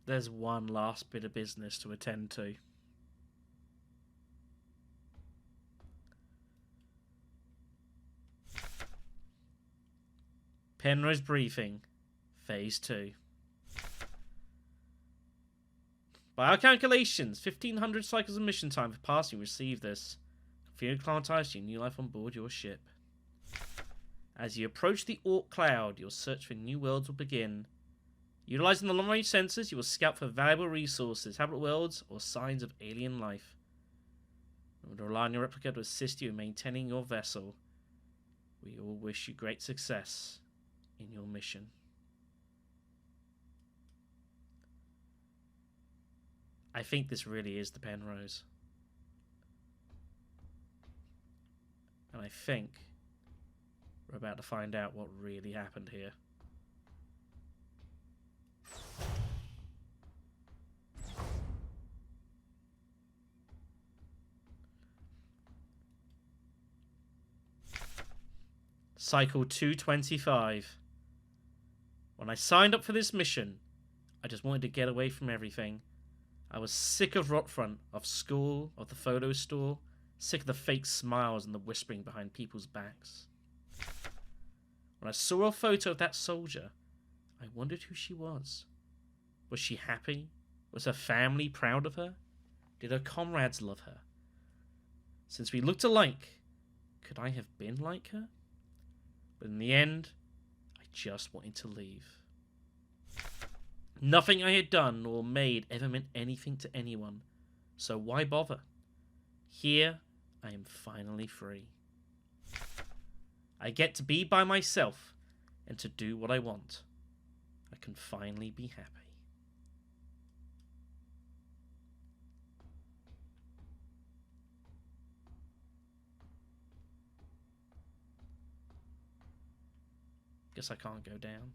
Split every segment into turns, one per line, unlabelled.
There's one last bit of business to attend to. Penrose briefing, phase 2. By our calculations, 1,500 cycles of mission time for passing receive this. Feel acclimatized to your new life on board your ship. As you approach the Orc Cloud, your search for new worlds will begin. Utilizing the long-range sensors, you will scout for valuable resources, habitable worlds, or signs of alien life. Remember to rely on your replica to assist you in maintaining your vessel. We all wish you great success in your mission. I think this really is the Penrose. And I think we're about to find out what really happened here. Cycle 225. When I signed up for this mission, I just wanted to get away from everything. I was sick of Rotfront, of school, of the photo store, sick of the fake smiles and the whispering behind people's backs. When I saw a photo of that soldier, I wondered who she was. Was she happy? Was her family proud of her? Did her comrades love her? Since we looked alike, could I have been like her? But in the end, I just wanted to leave. Nothing I had done or made ever meant anything to anyone, so why bother? Here, I am finally free. I get to be by myself and to do what I want. I can finally be happy. Guess I can't go down.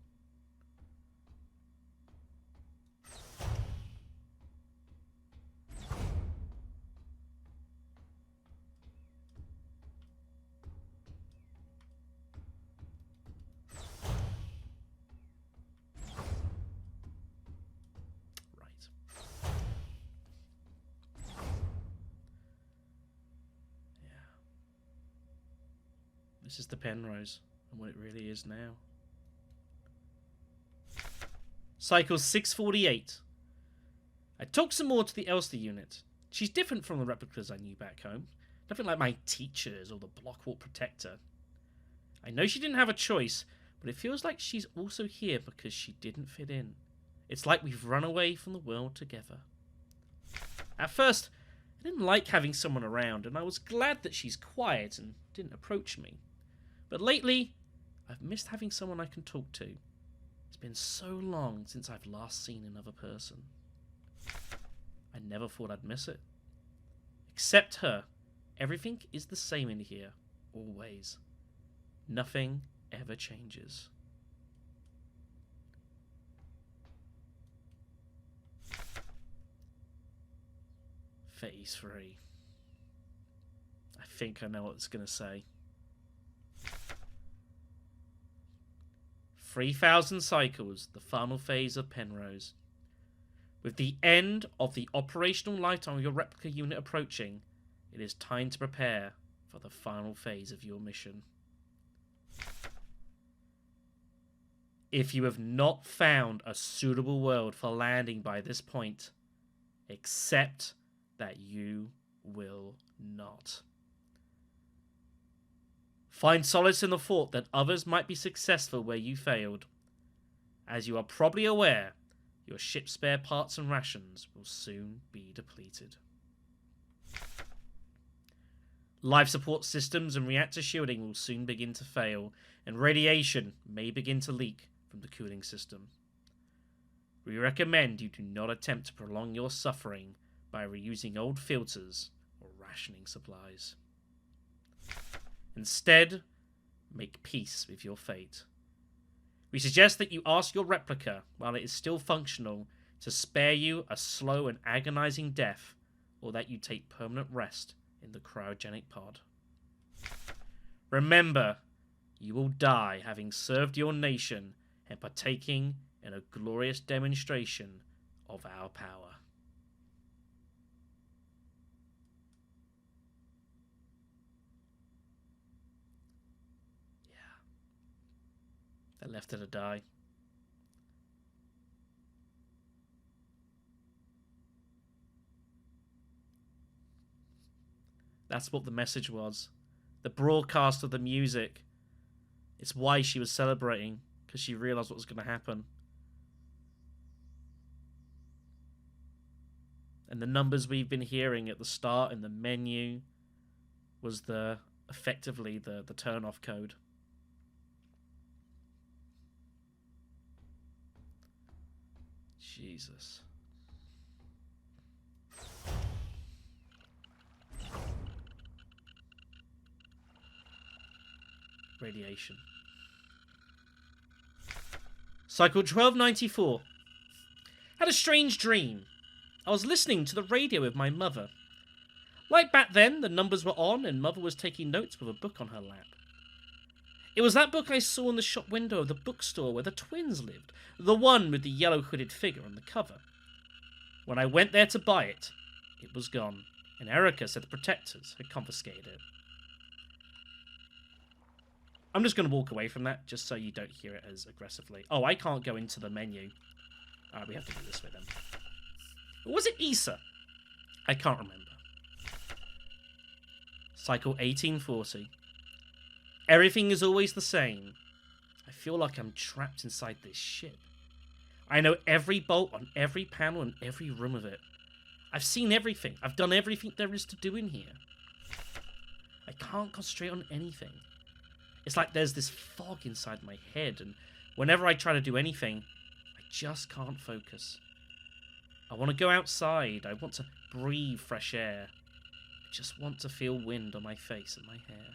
This is the Penrose, and what it really is now. Cycle 648. I talked some more to the Elster unit. She's different from the replicas I knew back home. Nothing like my teachers or the Blockwalk Protector. I know she didn't have a choice, but it feels like she's also here because she didn't fit in. It's like we've run away from the world together. At first, I didn't like having someone around, and I was glad that she's quiet and didn't approach me. But lately, I've missed having someone I can talk to. It's been so long since I've last seen another person. I never thought I'd miss it. Except her. Everything is the same in here, always. Nothing ever changes. Phase 3. I think I know what it's going to say. 3,000 cycles, the final phase of Penrose. With the end of the operational lifetime of your replica unit approaching, it is time to prepare for the final phase of your mission. If you have not found a suitable world for landing by this point, accept that you will not. Find solace in the thought that others might be successful where you failed. As you are probably aware, your ship's spare parts and rations will soon be depleted. Life support systems and reactor shielding will soon begin to fail, and radiation may begin to leak from the cooling system. We recommend you do not attempt to prolong your suffering by reusing old filters or rationing supplies. Instead, make peace with your fate. We suggest that you ask your replica, while it is still functional, to spare you a slow and agonizing death, or that you take permanent rest in the cryogenic pod. Remember, you will die having served your nation and partaking in a glorious demonstration of our power. Yeah. They left her to die. That's what the message was. The broadcast of the music. It's why she was celebrating, because she realised what was going to happen. And the numbers we've been hearing at the start in the menu was effectively the turn-off code. Jesus. Radiation. Cycle 1294. Had a strange dream. I was listening to the radio with my mother. Like back then, the numbers were on and Mother was taking notes with a book on her lap. It was that book I saw in the shop window of the bookstore where the twins lived, the one with the yellow hooded figure on the cover. When I went there to buy it, it was gone, and Erica said the protectors had confiscated it. I'm just going to walk away from that, just so you don't hear it as aggressively. Oh, I can't go into the menu. Alright, we have to do this with them. Or was it Issa? I can't remember. Cycle 1840. Everything is always the same. I feel like I'm trapped inside this ship. I know every bolt on every panel and every room of it. I've seen everything. I've done everything there is to do in here. I can't concentrate on anything. It's like there's this fog inside my head, and whenever I try to do anything, I just can't focus. I want to go outside. I want to breathe fresh air. I just want to feel wind on my face and my hair.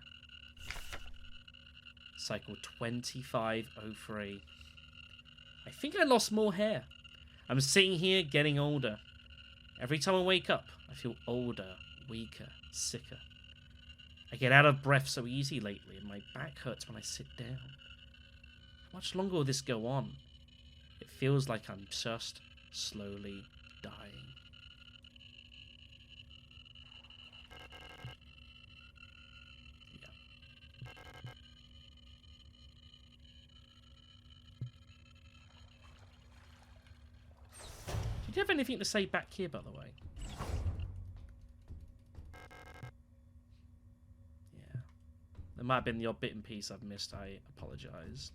Cycle 2503. I think I lost more hair. I'm sitting here getting older. Every time I wake up, I feel older, weaker, sicker. I get out of breath so easy lately, and my back hurts when I sit down. How much longer will this go on? It feels like I'm just slowly dying. Yeah. Did you have anything to say back here, by the way? There might have been the odd bit and piece I've missed. I apologise.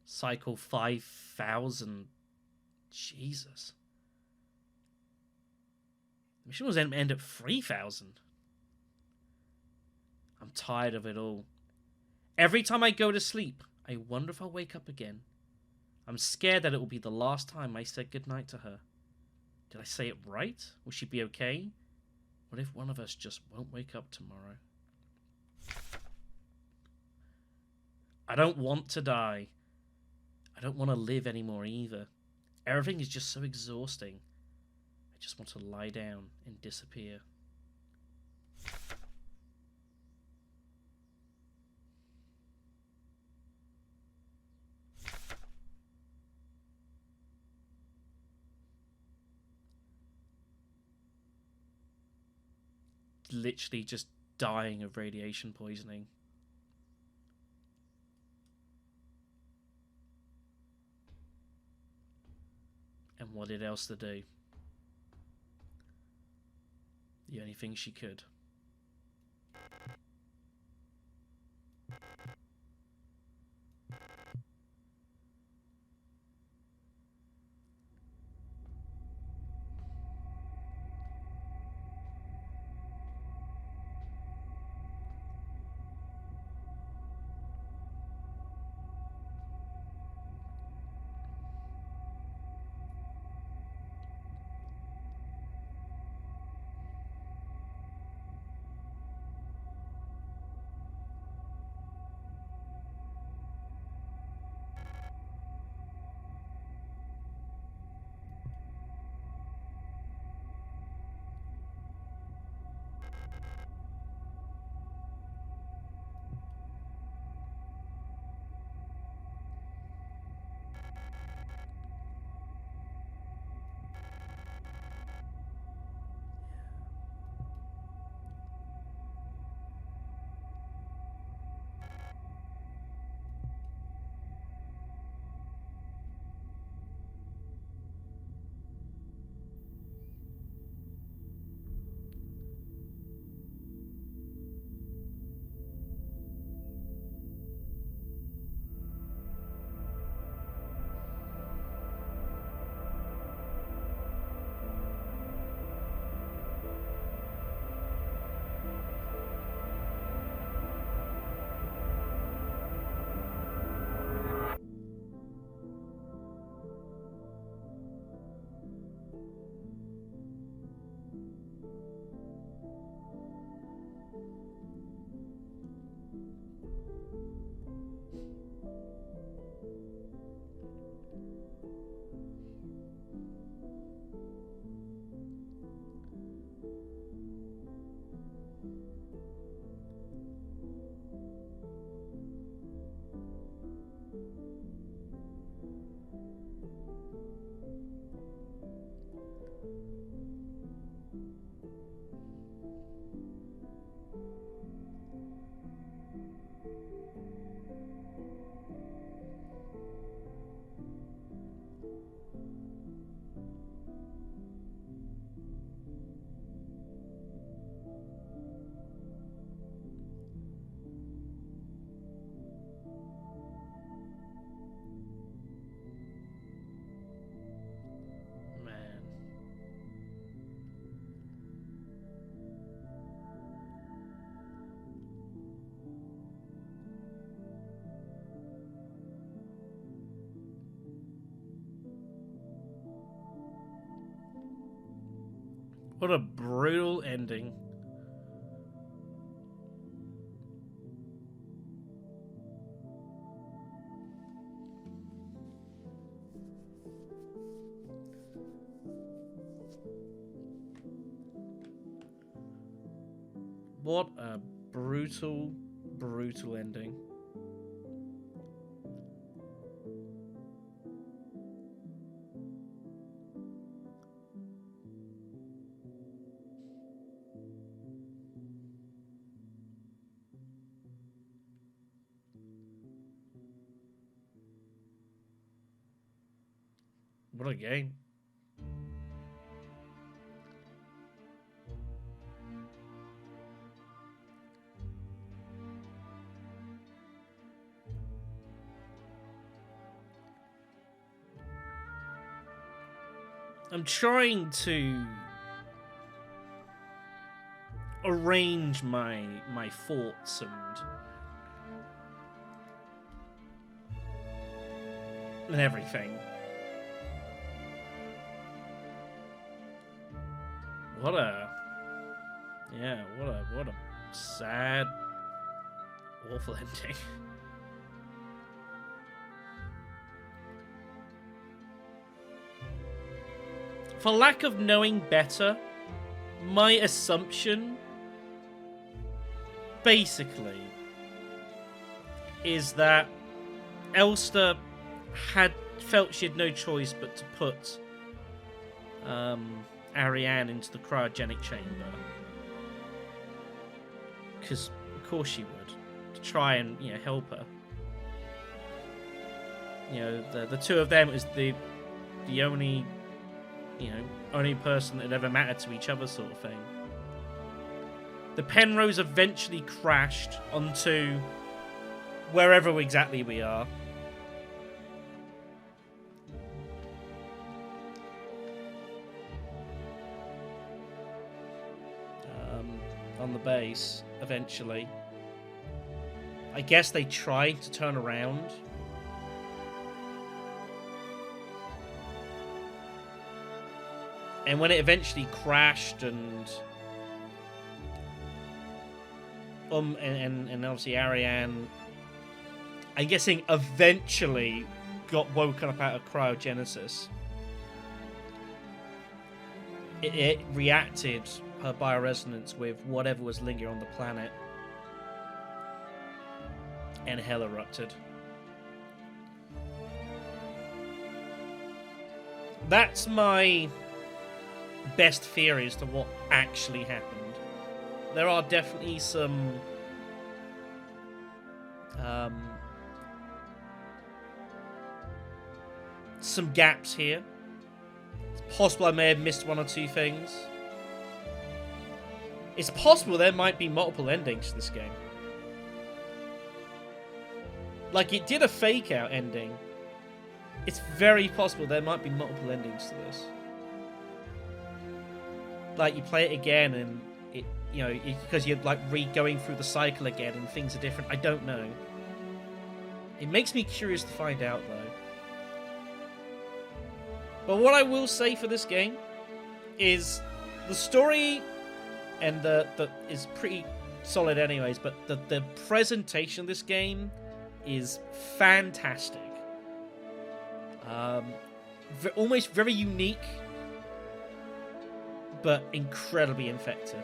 Cycle 5000. Jesus. The mission was end at 3000. I'm tired of it all. Every time I go to sleep, I wonder if I'll wake up again. I'm scared that it will be the last time I said goodnight to her. Did I say it right? Will she be okay? What if one of us just won't wake up tomorrow? I don't want to die. I don't want to live anymore either. Everything is just so exhausting. I just want to lie down and disappear. Literally just dying of radiation poisoning. And what did Elster do? The only thing she could. What a brutal ending. What a brutal, brutal ending. What a game. I'm trying to arrange my thoughts and everything. What a sad, awful ending. For lack of knowing better, my assumption, basically, is that Elster had felt she had no choice but to put Ariane into the cryogenic chamber. Because, of course she would. To try and, help her. The two of them was the only... only person that had ever mattered to each other, sort of thing. The Penrose eventually crashed onto wherever exactly we are. On the base, eventually. I guess they tried to turn around. And when it eventually crashed and obviously Ariane, I'm guessing eventually got woken up out of cryogenesis. It reacted, her bioresonance, with whatever was lingering on the planet. And hell erupted. That's my best theory as to what actually happened. There are definitely some gaps here. It's possible I may have missed one or two things. It's possible there might be multiple endings to this game. Like, it did a fake out ending. It's very possible there might be multiple endings to this. Like, you play it again and it, because you're like going through the cycle again and things are different. I don't know. It makes me curious to find out, though. But what I will say for this game is the story and the is pretty solid anyways, but the presentation of this game is fantastic. Almost very unique, but incredibly effective.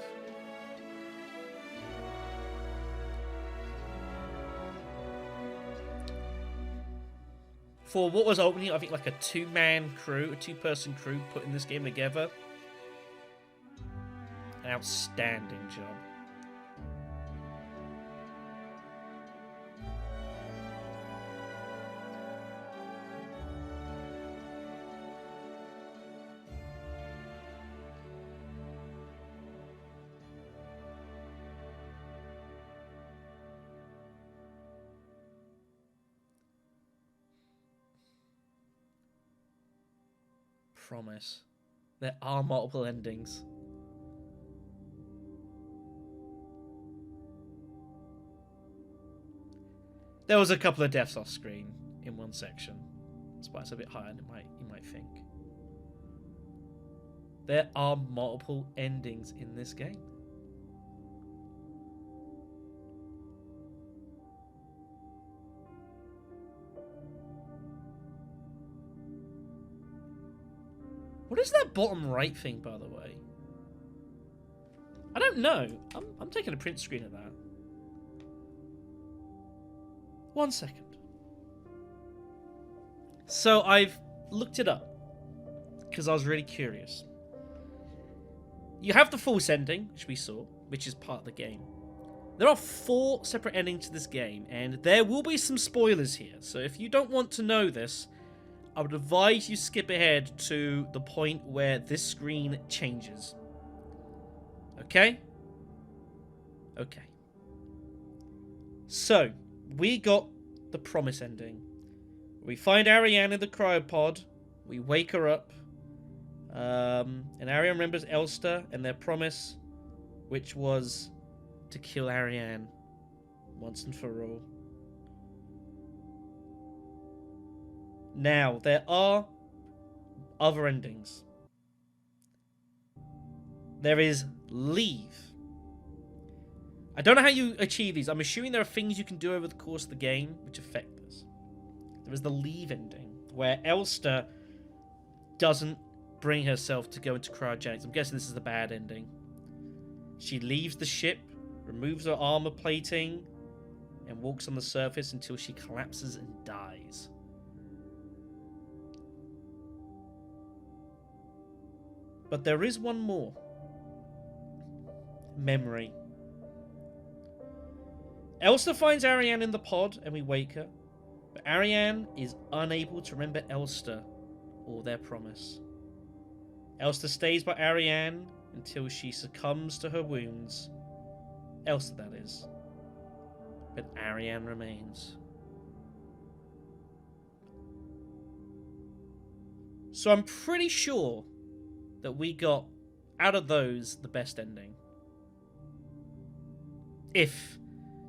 For what was opening, I think like a two-person crew putting this game together. An outstanding job. Promise. There are multiple endings. There was a couple of deaths off screen in one section. That's why it's a bit higher than you might think. There are multiple endings in this game. What is that bottom right thing, by the way? I don't know. I'm taking a print screen of that. 1 second. So I've looked it up because I was really curious. You have the false ending, which we saw, which is part of the game. There are 4 separate endings to this game, and there will be some spoilers here. So if you don't want to know this, I would advise you skip ahead to the point where this screen changes. Okay? Okay. So, we got the promise ending. We find Ariane in the cryopod. We wake her up. And Ariane remembers Elster and their promise, which was to kill Ariane once and for all. Now, there are other endings. There is leave. I don't know how you achieve these. I'm assuming there are things you can do over the course of the game which affect this. There is the leave ending, where Elster doesn't bring herself to go into cryogenics. I'm guessing this is the bad ending. She leaves the ship, removes her armor plating, and walks on the surface until she collapses and dies. But there is one more. Memory. Elster finds Ariane in the pod and we wake her. But Ariane is unable to remember Elster or their promise. Elster stays by Ariane until she succumbs to her wounds. Elster, that is. But Ariane remains. So I'm pretty sure that we got, out of those, the best ending. If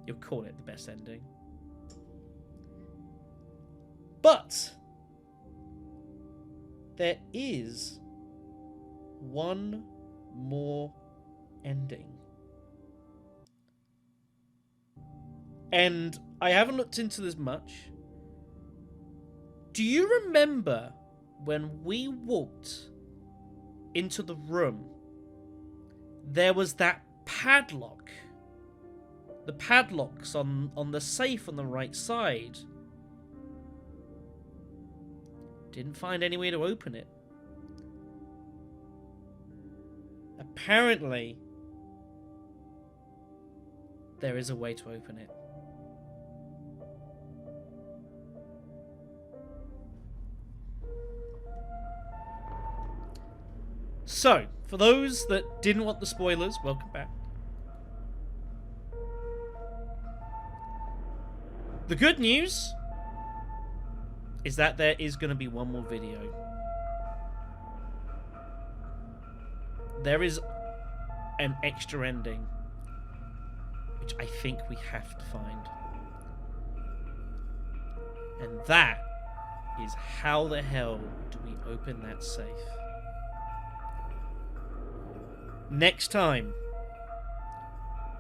you'll call it the best ending. But there is one more ending. And I haven't looked into this much. Do you remember when we walked into the room, there was that padlock? The padlock's on the safe on the right side. Didn't find any way to open it. Apparently, there is a way to open it. So, for those that didn't want the spoilers, welcome back. The good news is that there is going to be one more video. There is an extra ending, which I think we have to find. And that is, how the hell do we open that safe? Next time,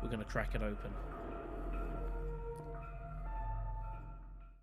we're going to crack it open.